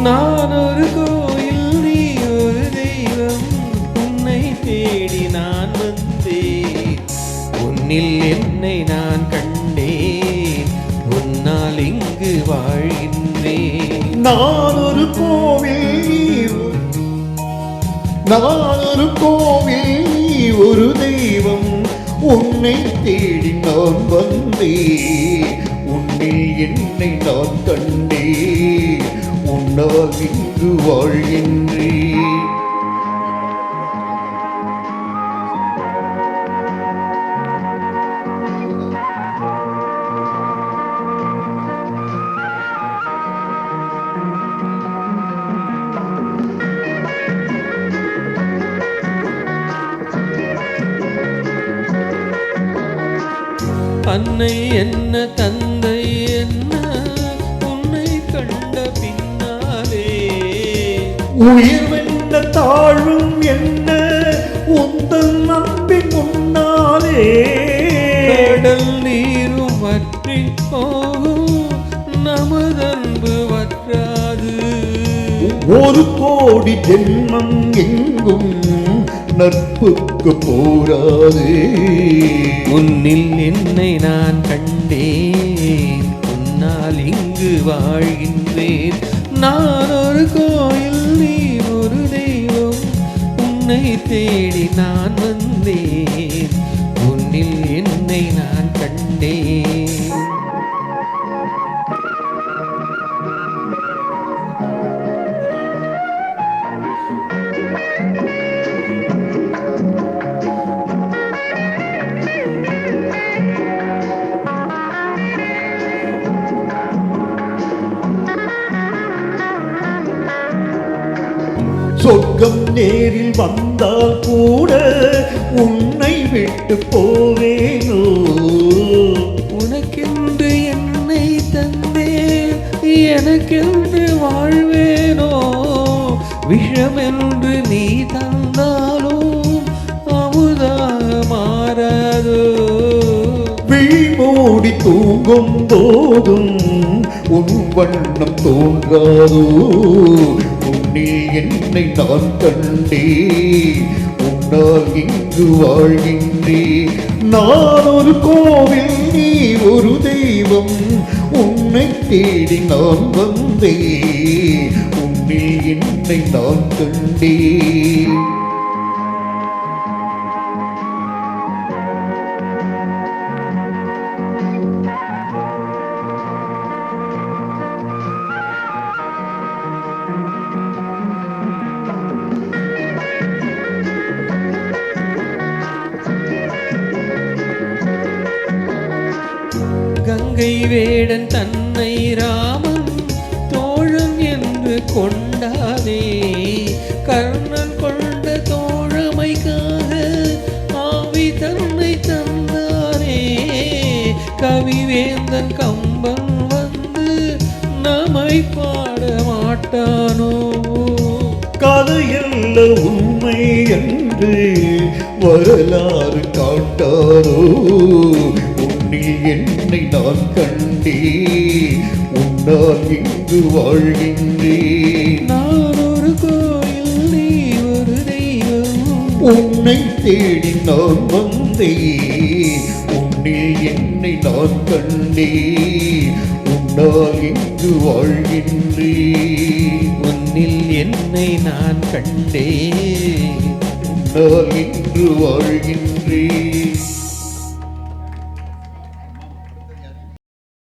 நான் ஒரு கோயில், நீ ஒரு தெய்வம், உன்னை தேடி நான் வந்தேன், உன்னில் என்னை நான் கண்டேன், உன்னால் இங்கு வாழ்கின்றேன். நான் ஒரு கோவில், நான் ஒரு கோவில், நீ ஒரு தெய்வம், உன்னை தேடி நான் வந்தேன், உன்னில் என்னை நான் கண்டேன், உன்னால் இங்கு வாழ்கின்றேன். அன்னை என்ன தந்தை என்ன உன்னை கண்ட பின்னாலே, உயிர் வென்ற தாழும் என்ன உந்தன் நம்பின் முன்னாலே, கடல் நீரும் வற்றி போகும் நமதன்பு வற்றாது, ஒரு கோடி ஜென்மம் எங்கும் நட்புக்கு போராது, உன்னில் என்னை நான் கண்டேன், உன்னால் இங்கு வாழ்கின்றேன். நான் ஒரு கோயில், நீ ஒரு தெய்வம், உன்னை தேடி நான் வந்தேன், உன்னில் என்னை நான் கண்டேன். சொர்க்கம் நேரில் வந்தால் கூட உன்னை விட்டு போவேனோ, உனக்கென்று என்னை தந்தேன், எனக்கென்று வாழ்வேனோ, விஷமென்று நீ தந்தாலும் அமுதாக மாறாதோ, விழி மூடி தூங்கும் போதும் உன் வண்ணம் தோன்றாதோ, உன்னில் என்னை நான் கண்டேன், உன்னால் இங்கு வாழ்கின்றேன். நான் ஒரு கோவில், நீ ஒரு தெய்வம், உன்னை தேடி நான் வந்தேன், உன்னில் என்னை நான் கண்டேன். கங்கை வேடன் தன்னை ராமன் தோழன் என்று கொண்டானே, கர்ணன் கொண்ட தோழமைக்காக ஆவி தன்னை தந்தானே, கவிவேந்தன் கம்பன் வந்து நம்மை பாட மாட்டானோ, கதையல்ல உண்மை என்று வரலாறு காட்டாரோ, உன்னில் என்னை நான் கண்டேன், உன்னால் இங்கு வாழ்கின்றேன். நான் ஒரு கோயில், நீ ஒரு தெய்வம், உன்னை தேடி நான் வந்தேன், உன்னில் என்னை நான் கண்டேன், உன்னால் இங்கு வாழ்கின்றேன். உன்னில் என்னை நான் கண்டேன், உன்னால் இன்று வாழ்கின்றேன்.